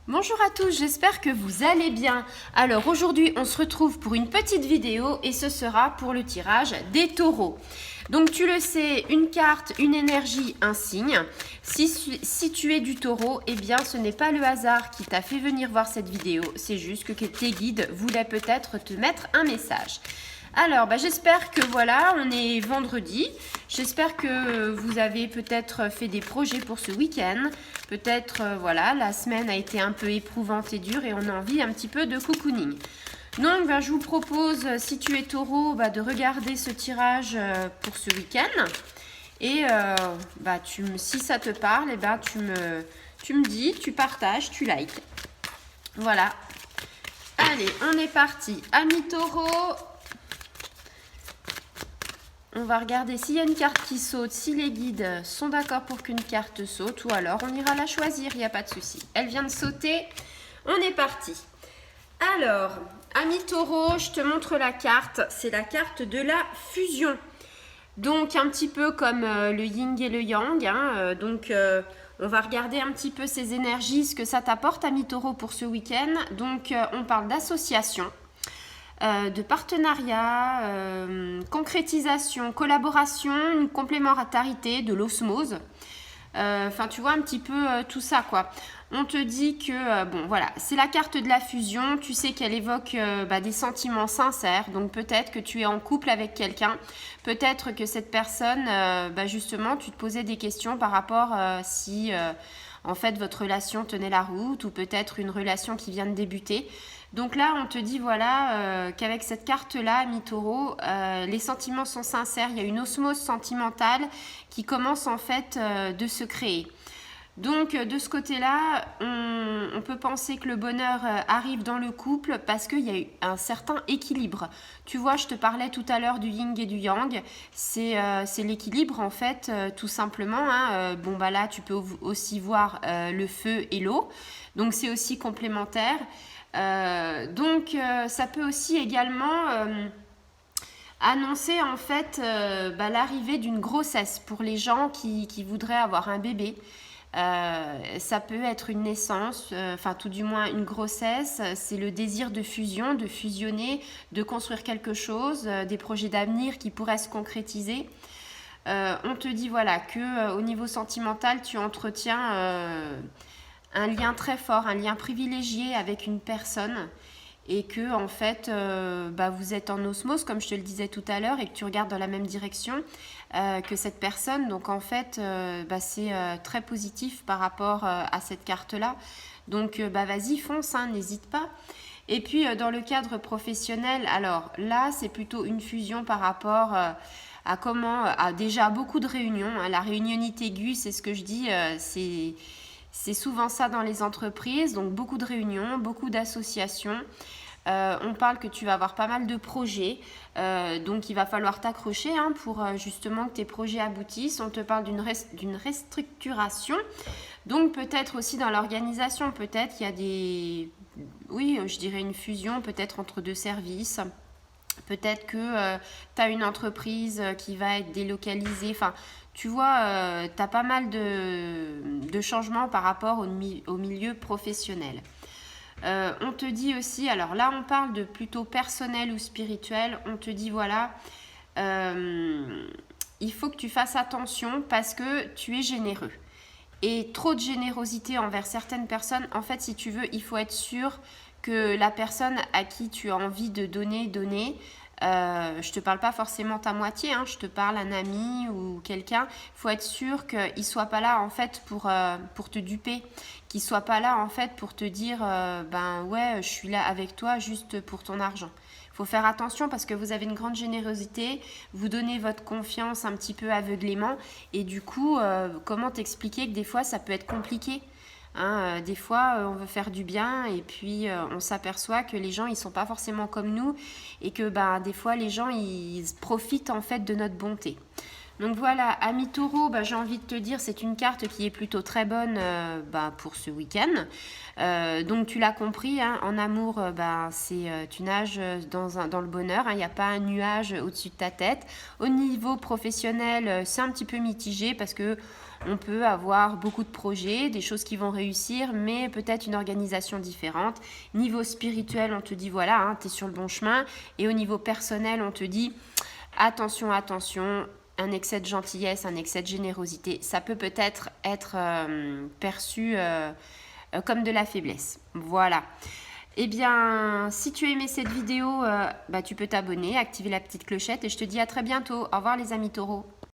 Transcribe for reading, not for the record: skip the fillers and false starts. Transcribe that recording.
Bonjour à tous, j'espère que vous allez bien. Alors aujourd'hui, on se retrouve pour une petite vidéo et ce sera pour le tirage des taureaux. Donc tu le sais, une carte, une énergie, un signe. Si tu es du taureau, eh bien ce n'est pas le hasard qui t'a fait venir voir cette vidéo, c'est juste que tes guides voulaient peut-être te mettre un message. Alors, j'espère que voilà, on est vendredi. J'espère que vous avez peut-être fait des projets pour ce week-end. Peut-être, voilà, la semaine a été un peu éprouvante et dure et on a envie un petit peu de cocooning. Donc, je vous propose, si tu es taureau, de regarder ce tirage pour ce week-end. Et si ça te parle, tu me dis, tu partages, tu likes. Voilà. Allez, on est parti. Amis taureau. On va regarder s'il y a une carte qui saute, si les guides sont d'accord pour qu'une carte saute, ou alors on ira la choisir, il n'y a pas de souci. Elle vient de sauter, on est parti. Alors, ami taureau, je te montre la carte, c'est la carte de la fusion. Donc un petit peu comme le yin et le yang, on va regarder un petit peu ces énergies, ce que ça t'apporte, ami taureau, pour ce week-end. Donc on parle d'association. De partenariat, concrétisation, collaboration, une complémentarité, de l'osmose. Enfin, tu vois un petit peu tout ça, quoi. On te dit que, voilà, c'est la carte de la fusion. Tu sais qu'elle évoque des sentiments sincères. Donc, peut-être que tu es en couple avec quelqu'un. Peut-être que cette personne, justement, tu te posais des questions par rapport si, en fait, votre relation tenait la route ou peut-être une relation qui vient de débuter. Donc là, on te dit voilà qu'avec cette carte-là, mi-taureau, les sentiments sont sincères. Il y a une osmose sentimentale qui commence en fait de se créer. Donc de ce côté-là, on peut penser que le bonheur arrive dans le couple parce qu'il y a eu un certain équilibre. Tu vois, je te parlais tout à l'heure du yin et du yang. C'est l'équilibre en fait, tout simplement. Là, tu peux aussi voir le feu et l'eau. Donc c'est aussi complémentaire. Ça peut aussi également annoncer en fait l'arrivée d'une grossesse pour les gens qui voudraient avoir un bébé. Ça peut être une naissance, tout du moins une grossesse, c'est le désir de fusion, de fusionner, de construire quelque chose, des projets d'avenir qui pourraient se concrétiser. On te dit voilà que au niveau sentimental, tu entretiens un lien très fort, un lien privilégié avec une personne et que en fait vous êtes en osmose comme je te le disais tout à l'heure et que tu regardes dans la même direction que cette personne. Donc en fait c'est très positif par rapport à cette carte là. Donc vas-y, fonce, n'hésite pas. Et puis dans le cadre professionnel, alors là c'est plutôt une fusion par rapport à déjà beaucoup de réunions. La réunionnite aiguë, c'est ce que je dis, c'est souvent ça dans les entreprises, donc beaucoup de réunions, beaucoup d'associations. On parle que tu vas avoir pas mal de projets, donc il va falloir t'accrocher pour justement que tes projets aboutissent. On te parle d'une restructuration, donc peut-être aussi dans l'organisation, peut-être il y a je dirais une fusion peut-être entre deux services. Peut-être que tu as une entreprise qui va être délocalisée. Enfin, tu vois, tu as pas mal de changements par rapport au milieu professionnel. On te dit aussi, alors là on parle de plutôt personnel ou spirituel, on te dit voilà, il faut que tu fasses attention parce que tu es généreux. Et trop de générosité envers certaines personnes, en fait si tu veux, il faut être sûr que la personne à qui tu as envie de donner, je te parle pas forcément ta moitié, je te parle un ami ou quelqu'un, il faut être sûr qu'il ne soit pas là en fait pour te duper, qu'il ne soit pas là en fait pour te dire ouais je suis là avec toi juste pour ton argent. Il faut faire attention parce que vous avez une grande générosité, vous donnez votre confiance un petit peu aveuglément et du coup comment t'expliquer que des fois ça peut être compliqué. Des fois, on veut faire du bien et puis on s'aperçoit que les gens, ils sont pas forcément comme nous et que des fois, les gens, ils profitent en fait de notre bonté. Donc voilà, ami taureau, j'ai envie de te dire, c'est une carte qui est plutôt très bonne pour ce week-end. Donc tu l'as compris, en amour, tu nages dans le bonheur. Il n'y a pas un nuage au-dessus de ta tête. Au niveau professionnel, c'est un petit peu mitigé parce que On peut avoir beaucoup de projets, des choses qui vont réussir, mais peut-être une organisation différente. Niveau spirituel, on te dit voilà, hein, tu es sur le bon chemin. Et au niveau personnel, on te dit attention, attention, un excès de gentillesse, un excès de générosité, ça peut peut-être être, perçu comme de la faiblesse. Voilà. Eh bien, si tu as aimé cette vidéo, tu peux t'abonner, activer la petite clochette et je te dis à très bientôt. Au revoir les amis taureaux.